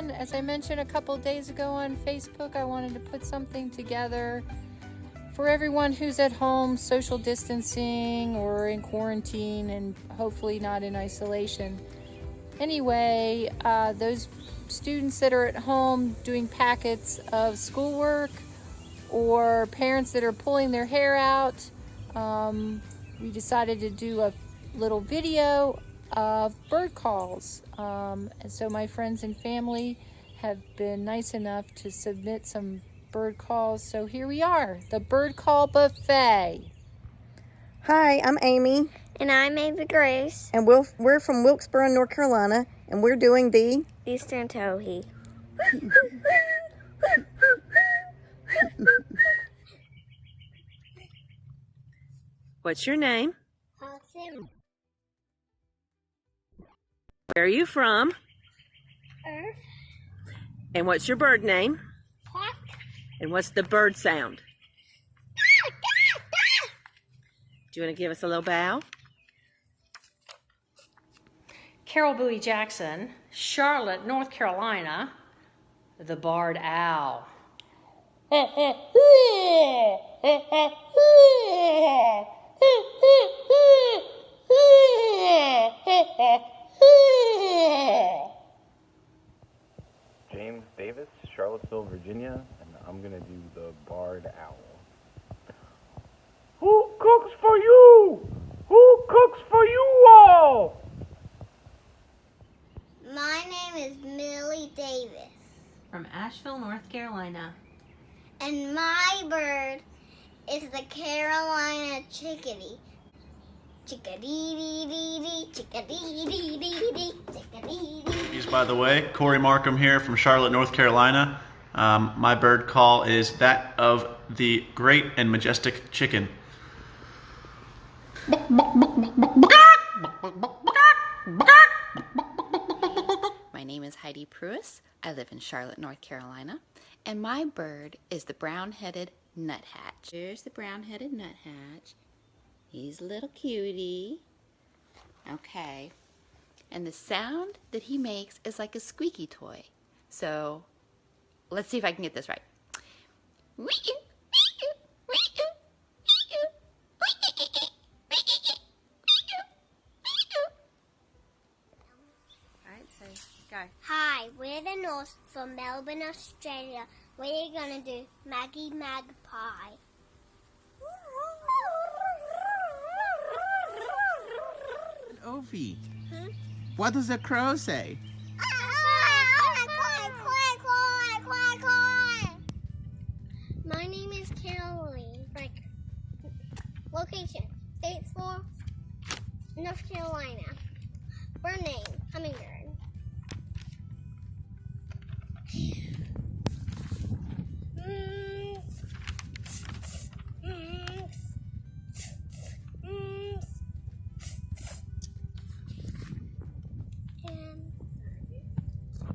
everyone. As I mentioned a couple days ago on Facebook, I wanted to put something together for everyone who's at home, social distancing or in quarantine and hopefully not in isolation. Anyway, those students that are at home doing packets of schoolwork or parents that are pulling their hair out, we decided to do a little video of bird calls. And so my friends and family have been nice enough to submit some bird calls. So here we are, the bird call buffet. Hi, I'm Amy. And I'm Ava Grace. And we're from Wilkesboro, North Carolina, and we're doing the Eastern Towhee. What's your name? Awesome. Where are you from? Earth. And what's your bird name? Quack. And what's the bird sound? Do you want to give us a little bow? Carol Bowie Jackson, Charlotte, North Carolina, the barred owl. James Davis, Charlottesville, Virginia, and I'm gonna do the barred owl. Who cooks for you? Who cooks for you all? My name is Millie Davis. From Asheville, North Carolina. And my bird is the Carolina chickadee. Chickadee-dee-dee-dee, chickadee-dee-dee-dee, chickadee-dee-dee. By the way, Corey Markham here from Charlotte, North Carolina. My bird call is that of the great and majestic chicken. My name is Heidi Pruis. I live in Charlotte, North Carolina. And my bird is the brown-headed nuthatch. Here's the brown-headed nuthatch. He's a little cutie. Okay. And the sound that he makes is like a squeaky toy. So let's see if I can get this right. All right, so go. Hi, we're the North from Melbourne, Australia. We're gonna do Maggie Magpie. Ovi, what does a crow say? My name is Caroline. Location: Statesville, North Carolina. Bird name: hummingbird.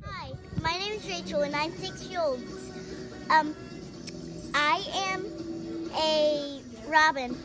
Hi, my name is Rachel and I'm 6 years old. I am a robin.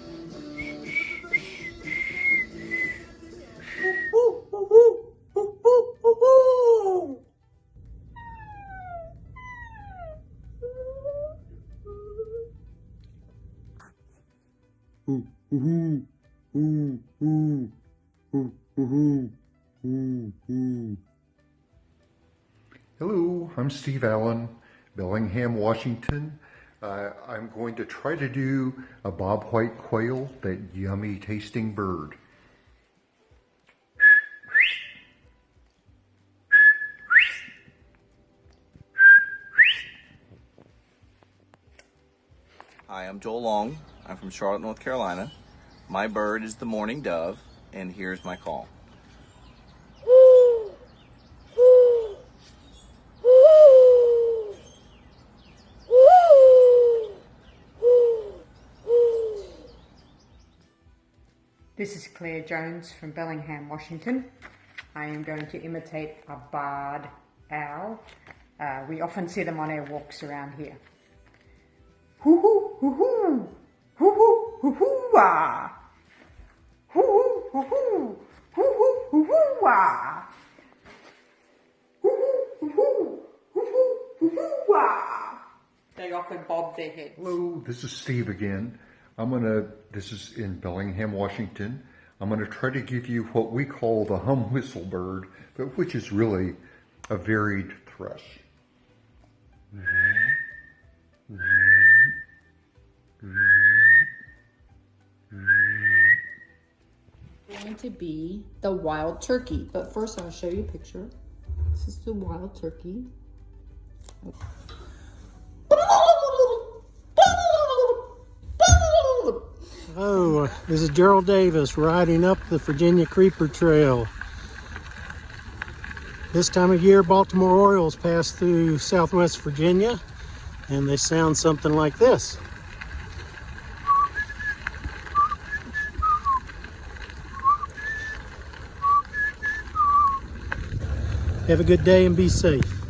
Hello, I'm Steve Allen, Bellingham, Washington. I'm going to try to do a bobwhite quail, that yummy tasting bird. Hi, I'm Joel Long. I'm from Charlotte, North Carolina. My bird is the mourning dove, and here's my call. This is Claire Jones from Bellingham, Washington. I am going to imitate a barred owl. We often see them on our walks around here. Hoo-hoo, hoo-hoo, hoo-hoo, hoo-hoo-ah. Hoo-hoo, hoo-hoo, hoo-hoo, hoo-hoo-ah. Hoo-hoo, hoo-hoo, Wah! They often bob their heads. Hello, this is Steve again. This is in Bellingham, Washington. I'm gonna try to give you what we call the hum whistle bird, but which is really a varied thrush. Going to be the wild turkey, but first I'll show you a picture. This is the wild turkey. Oh, this is Gerald Davis riding up the Virginia Creeper Trail. This time of year, Baltimore Orioles pass through Southwest Virginia, and they sound something like this. Have a good day and be safe.